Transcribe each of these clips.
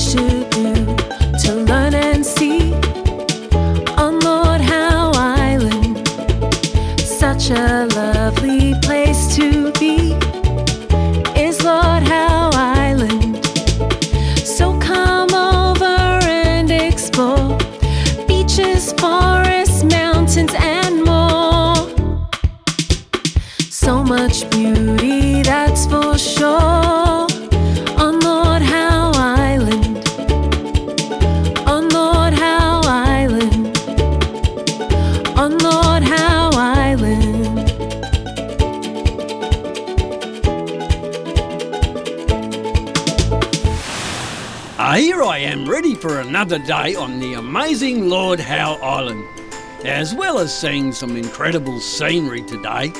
much to do, to learn and see on Lord Howe Island. Such a lovely place to be is Lord Howe Island. So come over and explore beaches, forests, mountains, and more. So much beauty, that's for sure, on Lord Howe Island. On Lord Howe Island. On Lord Howe Island. Here I am, ready for another day on the amazing Lord Howe Island. As well as seeing some incredible scenery today,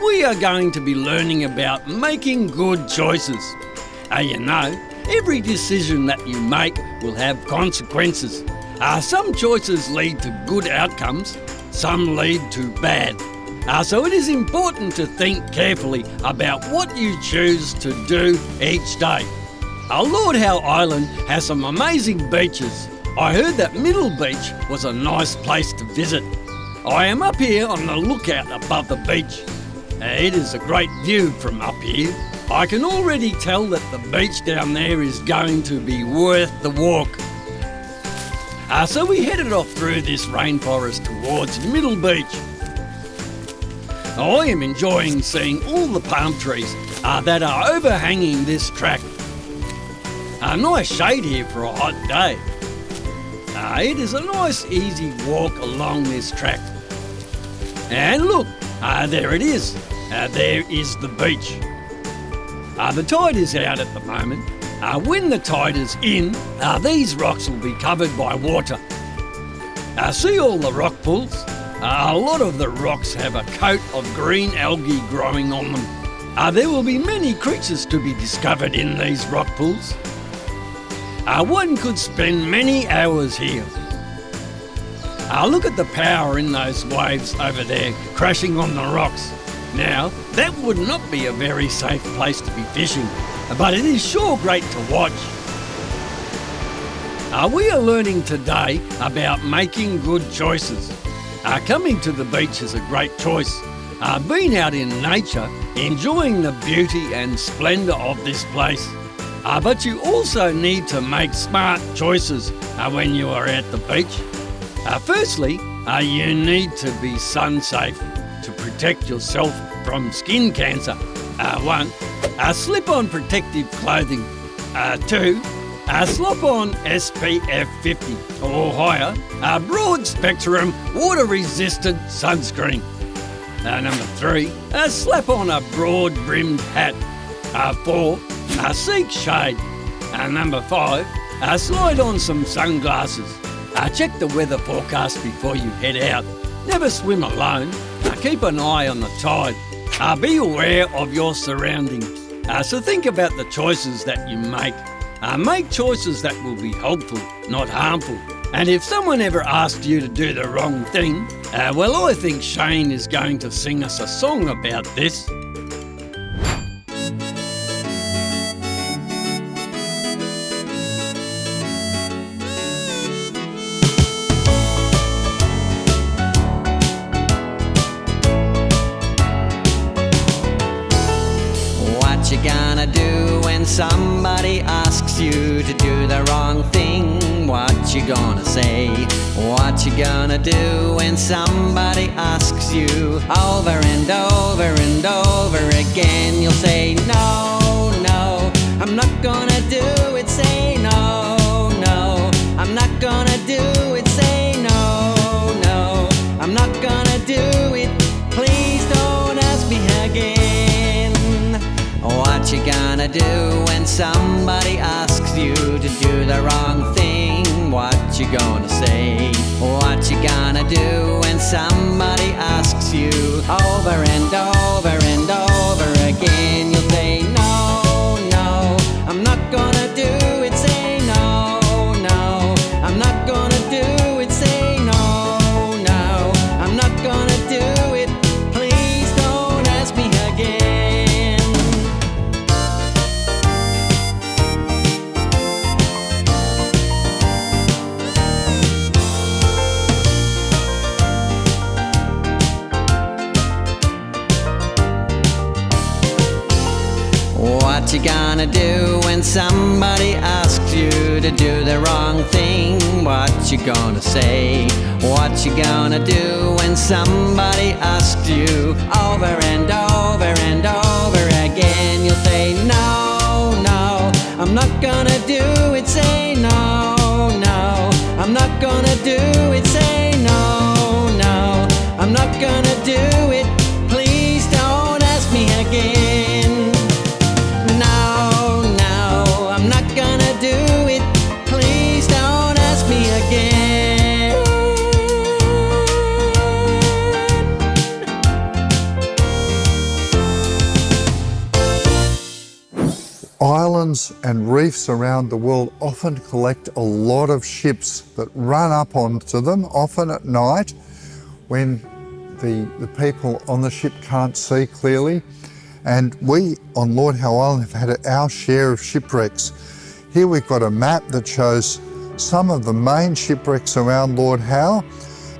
we are going to be learning about making good choices. You know, every decision that you make will have consequences. Some choices lead to good outcomes, some lead to bad. So it is important to think carefully about what you choose to do each day. Lord Howe Island has some amazing beaches. I heard that Middle Beach was a nice place to visit. I am up here on the lookout above the beach. It is a great view from up here. I can already tell that the beach down there is going to be worth the walk. So we headed off through this rainforest towards Middle Beach. I am enjoying seeing all the palm trees that are overhanging this track. A nice shade here for a hot day. It is a nice easy walk along this track. And look, there it is. There is the beach. The tide is out at the moment. When the tide is in, these rocks will be covered by water. See all the rock pools? A lot of the rocks have a coat of green algae growing on them. There will be many creatures to be discovered in these rock pools. One could spend many hours here. Look at the power in those waves over there crashing on the rocks. Now, that would not be a very safe place to be fishing, but it is sure great to watch. We are learning today about making good choices. Coming to the beach is a great choice. Being out in nature, enjoying the beauty and splendour of this place. But you also need to make smart choices when you are at the beach. Firstly, you need to be sun safe to protect yourself from skin cancer. 1. Slip on protective clothing. 2. Slop on SPF 50 or higher, broad spectrum water resistant sunscreen. Number 3, slap on a broad brimmed hat. 4. Seek shade. Number 5, slide on some sunglasses. Check the weather forecast before you head out. Never swim alone. Keep an eye on the tide. Be aware of your surroundings. So think about the choices that you make. Make choices that will be helpful, not harmful. And if someone ever asked you to do the wrong thing, well, I think Shane is going to sing us a song about this. What you gonna do when somebody asks you to do the wrong thing? What you gonna say? What you gonna do when somebody asks you over and over and over again? You'll say, no, no, I'm not gonna do it. Say, no, no, I'm not gonna do it. Say, no, no, I'm not gonna do it. Please don't ask me again. What you gonna do when somebody asks you to do the wrong thing? What you gonna say? What you gonna do when somebody asks you over and over and over again? You'll say, no, no, I'm not gonna do it. Say, no, no, I'm not gonna do it. Say, no, no, I'm not gonna do it. Please don't ask me again. somebody asks you to do the wrong thing? What you gonna say? What you gonna do when somebody asks you over and over and over again? You'll say, no, no, I'm not gonna do it. Say, no, no, I'm not gonna do it. Say, no, no, I'm not gonna do it. Please don't ask me again. No, no, I'm not gonna do it. Please don't ask me again. Islands and reefs around the world often collect a lot of ships that run up onto them, often at night when the people on the ship can't see clearly. And we on Lord Howe Island have had our share of shipwrecks. Here we've got a map that shows some of the main shipwrecks around Lord Howe.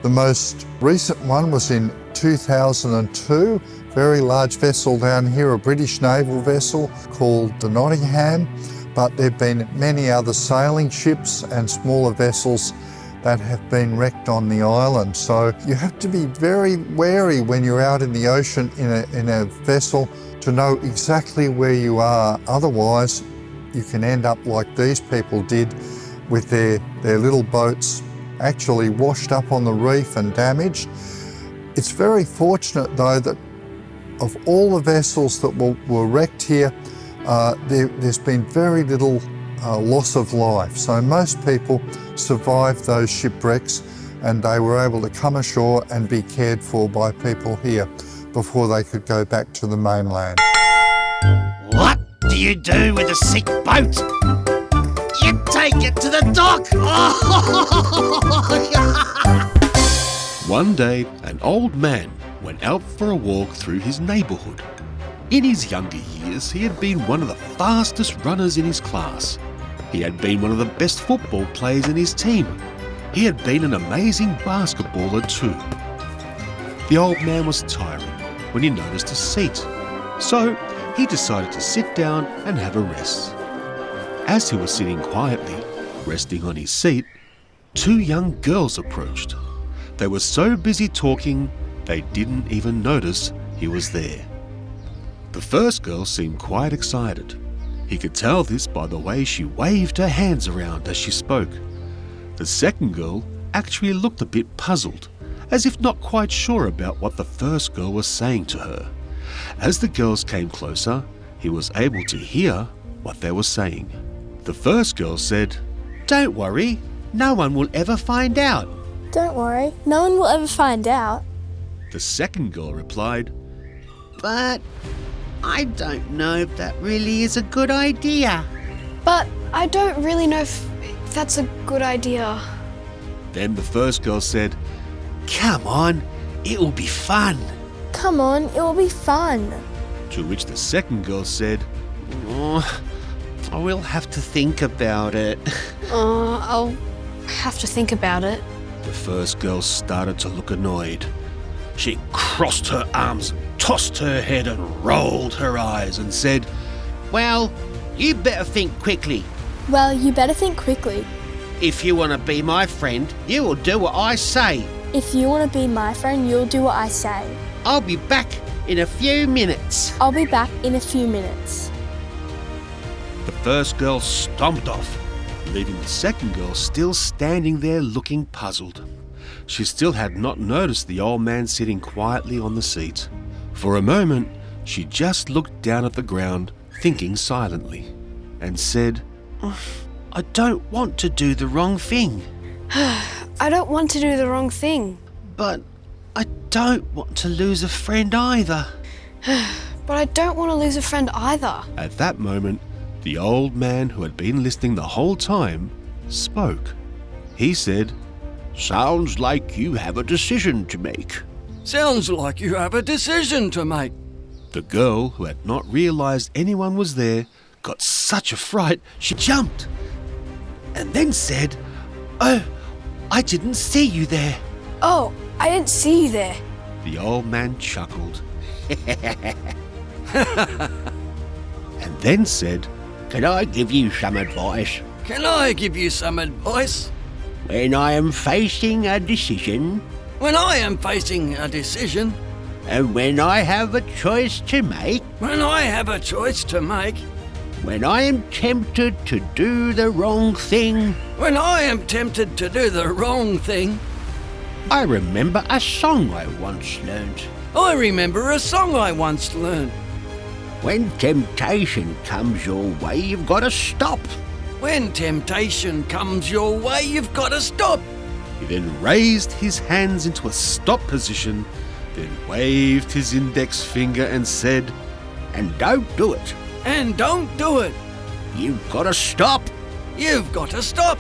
The most recent one was in 2002. Very large vessel down here, a British naval vessel called the Nottingham, but there have been many other sailing ships and smaller vessels that have been wrecked on the island. So you have to be very wary when you're out in the ocean in a vessel to know exactly where you are. Otherwise, you can end up like these people did with their little boats actually washed up on the reef and damaged. It's very fortunate though that of all the vessels that were wrecked here, there's been very little loss of life. So most people survived those shipwrecks and they were able to come ashore and be cared for by people here before they could go back to the mainland. What do you do with a sick boat? You take it to the dock! One day, an old man went out for a walk through his neighbourhood. In his younger years, he had been one of the fastest runners in his class. He had been one of the best football players in his team. He had been an amazing basketballer too. The old man was tiring when he noticed a seat, so he decided to sit down and have a rest. As he was sitting quietly, resting on his seat, two young girls approached. They were so busy talking, they didn't even notice he was there. The first girl seemed quite excited. He could tell this by the way she waved her hands around as she spoke. The second girl actually looked a bit puzzled, as if not quite sure about what the first girl was saying to her. As the girls came closer, he was able to hear what they were saying. The first girl said, "Don't worry, no one will ever find out." Don't worry, no one will ever find out. The second girl replied, But I don't know if that really is a good idea. But I don't really know if that's a good idea. Then the first girl said, Come on, it'll be fun. Come on, it will be fun. to which the second girl said, Oh, I will have to think about it. I'll have to think about it. The first girl started to look annoyed. She crossed her arms, tossed her head and rolled her eyes and said, Well, you better think quickly. Well, you better think quickly. If you want to be my friend, you will do what I say. If you want to be my friend, you'll do what I say. I'll be back in a few minutes. I'll be back in a few minutes. The first girl stomped off, leaving the second girl still standing there looking puzzled. She still had not noticed the old man sitting quietly on the seat. For a moment, she just looked down at the ground, thinking silently, and said, I don't want to do the wrong thing. I don't want to do the wrong thing. But I don't want to lose a friend either. But I don't want to lose a friend either. At that moment, the old man who had been listening the whole time spoke. He said, Sounds like you have a decision to make. Sounds like you have a decision to make. The girl, who had not realized anyone was there, got such a fright she jumped And then said, Oh, I didn't see you there. Oh, I didn't see you there. The old man chuckled and then said, Can I give you some advice? Can I give you some advice? When I am facing a decision, When I am facing a decision, and when I have a choice to make, when I have a choice to make, when I am tempted to do the wrong thing, when I am tempted to do the wrong thing, I remember a song I once learned. I remember a song I once learned. When temptation comes your way, you've got to stop. When temptation comes your way, you've got to stop. He then raised his hands into a stop position, then waved his index finger and said, And don't do it. And don't do it. You've got to stop You've got to stop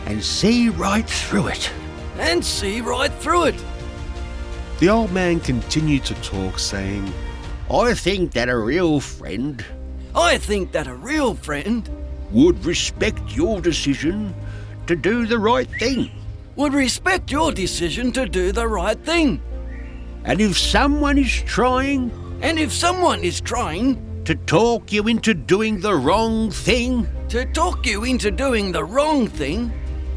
and see right through it. and see right through it. The old man continued to talk, saying, I think that a real friend I think that a real friend would respect your decision to do the right thing. would respect your decision to do the right thing. And if someone is trying And if someone is trying to talk you into doing the wrong thing, to talk you into doing the wrong thing,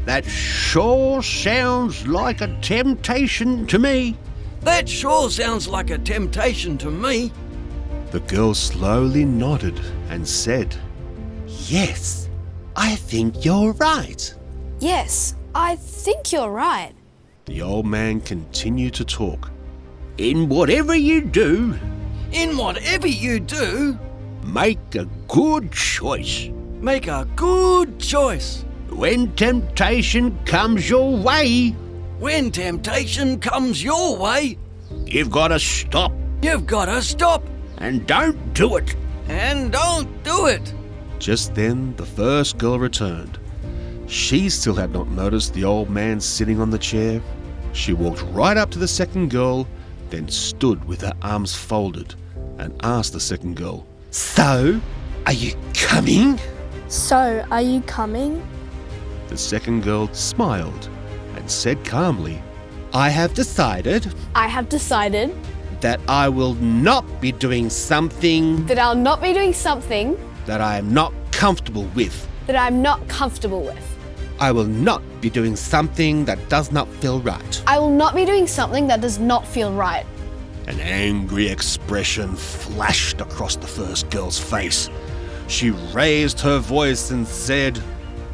that sure sounds like a temptation to me. that sure sounds like a temptation to me. The girl slowly nodded and said, Yes, I think you're right. Yes, I think you're right. The old man continued to talk. In whatever you do, In whatever you do, make a good choice. make a good choice. When temptation comes your way, When temptation comes your way, you've got to stop you've got to stop and don't do it. and don't do it. Just then the first girl returned. She still had not noticed the old man sitting on the chair. She walked right up to the second girl, then stood with her arms folded and asked the second girl, So, are you coming? So, are you coming? The second girl smiled and said calmly, I have decided I have decided that I will not be doing something that I'll not be doing something that I am not comfortable with. that I'm not comfortable with. I will not be doing something that does not feel right. I will not be doing something that does not feel right. An angry expression flashed across the first girl's face. She raised her voice and said,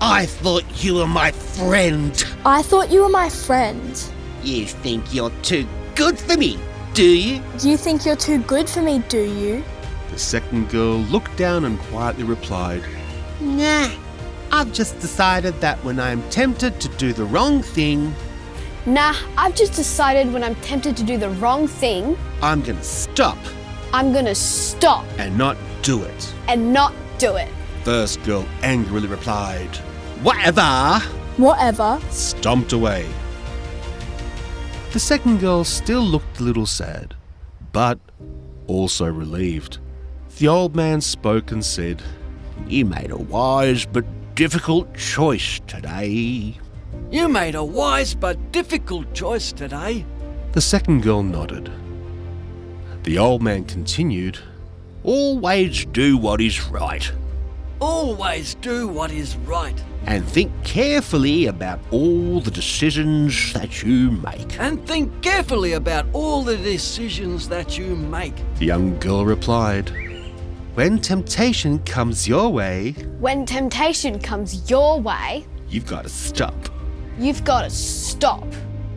I thought you were my friend. I thought you were my friend. You think you're too good for me, do you? You think you're too good for me, do you? The second girl looked down and quietly replied, Nah, I've just decided that when I'm tempted to do the wrong thing, Nah, I've just decided when I'm tempted to do the wrong thing, I'm gonna stop I'm gonna stop and not do it. and not do it. First girl angrily replied, whatever. Whatever. stomped away. The second girl still looked a little sad, but also relieved. The old man spoke and said, You made a wise but difficult choice today. You made a wise but difficult choice today. The second girl nodded. The old man continued, Always do what is right, Always do what is right and think carefully about all the decisions that you make. and think carefully about all the decisions that you make. The young girl replied, When temptation comes your way, When temptation comes your way, you've got to stop you've got to stop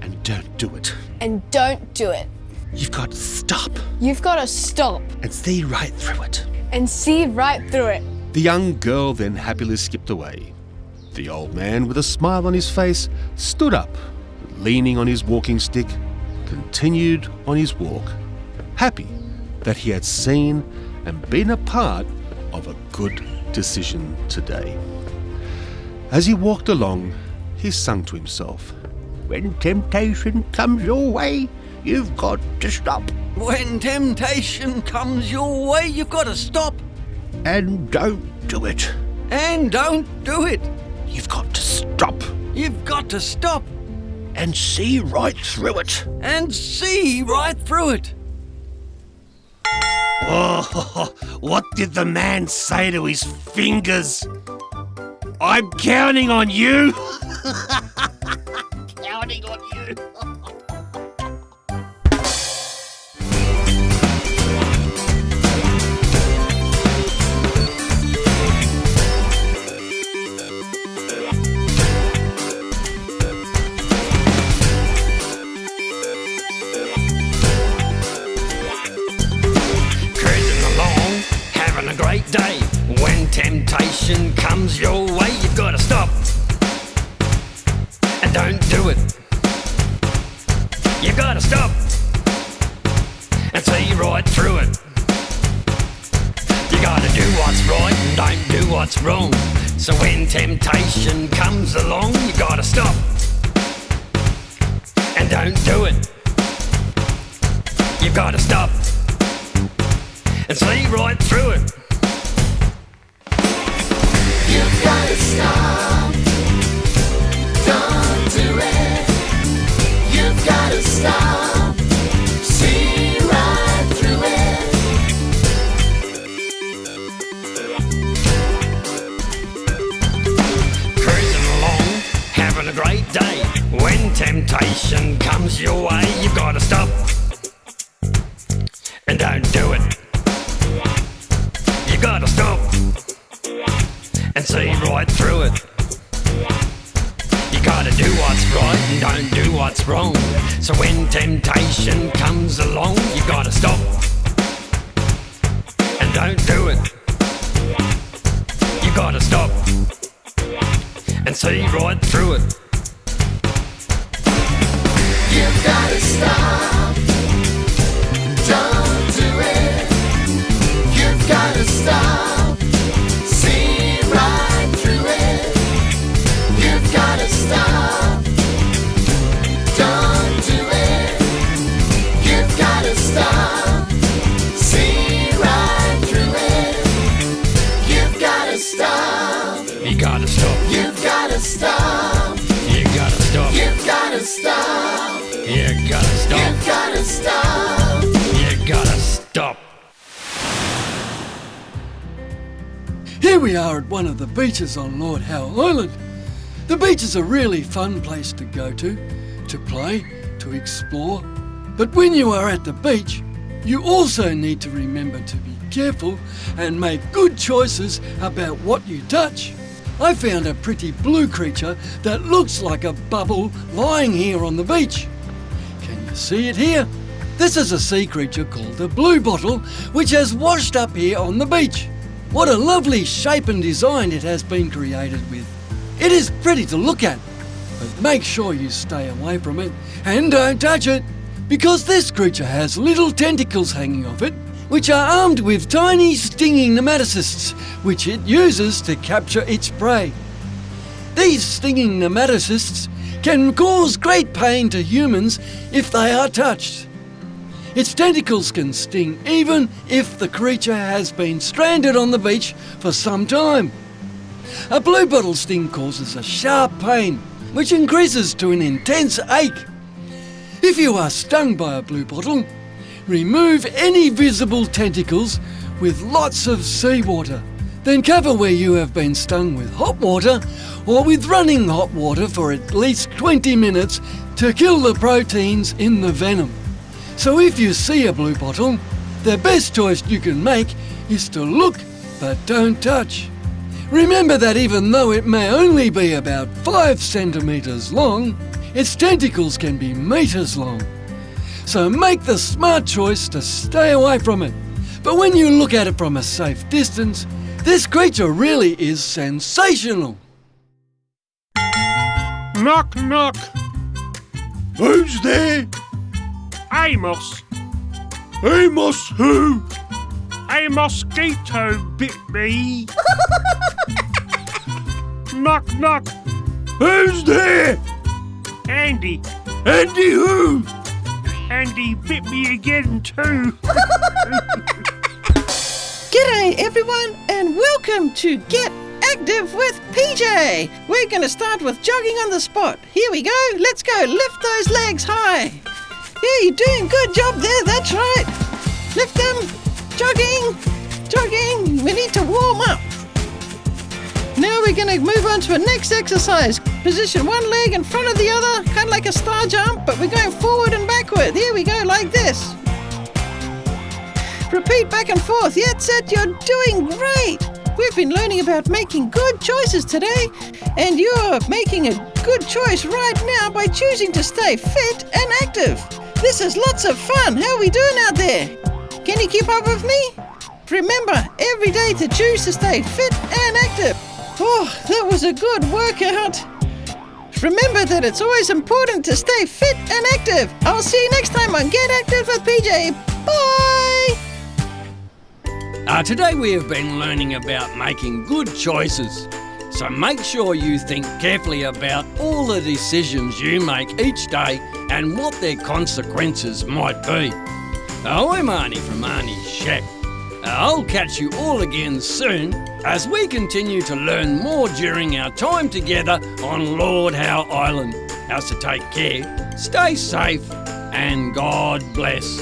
and don't do it. and don't do it. You've got to stop You've got to stop and see right through it. and see right through it. The young girl then happily skipped away. The old man, with a smile on his face, stood up, leaning on his walking stick, continued on his walk, happy that he had seen and been a part of a good decision today. As he walked along, he sung to himself, When temptation comes your way, you've got to stop When temptation comes your way, you've got to stop and don't do it. and don't do it. You've got to stop You've got to stop and see right through it. and see right through it. Oh, what did the man say to his fingers? I'm counting on you. Counting on you. A great day. When temptation comes your way, you've got to stop and don't do it. You've got to stop and see right through it. You got to do what's right and don't do what's wrong. So when temptation comes along, you got to stop and don't do it. You've got to stop and see right through it. You've got to stop. Don't do it. You've got to stop. See right through it. Cruising along, having a great day. When temptation comes your way, you've got to stop and don't do it. You gotta stop and see right through it. You gotta do what's right and don't do what's wrong. So when temptation comes along, you gotta stop and don't do it. You gotta stop and see right through it. You've got to stop. Don't do it. You've got to stop. See right through it. You've got to stop. Don't do it. You've got to stop. See right through it. You've got to stop. You gotta stop. You've got to stop. You gotta stop. You've got to stop. You gotta stop. You've got to stop. You gotta stop. Here we are at one of the beaches on Lord Howe Island. The beach is a really fun place to go to play, to explore. But when you are at the beach, you also need to remember to be careful and make good choices about what you touch. I found a pretty blue creature that looks like a bubble lying here on the beach. Can you see it here? This is a sea creature called a bluebottle, which has washed up here on the beach. What a lovely shape and design it has been created with. It is pretty to look at, but make sure you stay away from it and don't touch it, because this creature has little tentacles hanging off it, which are armed with tiny stinging nematocysts, which it uses to capture its prey. These stinging nematocysts can cause great pain to humans if they are touched. Its tentacles can sting even if the creature has been stranded on the beach for some time. A bluebottle sting causes a sharp pain, which increases to an intense ache. If you are stung by a bluebottle, remove any visible tentacles with lots of seawater. Then cover where you have been stung with hot water or with running hot water for at least 20 minutes to kill the proteins in the venom. So if you see a bluebottle, the best choice you can make is to look but don't touch. Remember that even though it may only be about 5 centimetres long, its tentacles can be metres long. So make the smart choice to stay away from it. But when you look at it from a safe distance, this creature really is sensational. Knock, knock. Who's there? Amos. Amos who? A mosquito bit me. Knock, knock. Who's there? Andy. Andy who? Andy bit me again too. G'day everyone and welcome to Get Active with PJ. We're going to start with jogging on the spot. Here we go. Let's go. Lift those legs high. Yeah, you're doing a good job there. That's right. Lift them. Jogging. Jogging. We need to warm up. Now we're going to move on to our next exercise. Position one leg in front of the other, kind of like a star jump, but we're going forward and backward. Here we go, like this. Repeat back and forth. That's it, you're doing great. We've been learning about making good choices today, and you're making a good choice right now by choosing to stay fit and active. This is lots of fun. How are we doing out there? Can you keep up with me? Remember, every day to choose to stay fit and active. Oh, that was a good workout. Remember that it's always important to stay fit and active. I'll see you next time on Get Active with PJ. Bye! Today we have been learning about making good choices. So make sure you think carefully about all the decisions you make each day and what their consequences might be. I'm Arnie from Arnie's Shack. I'll catch you all again soon as we continue to learn more during our time together on Lord Howe Island. So take care, stay safe, and God bless.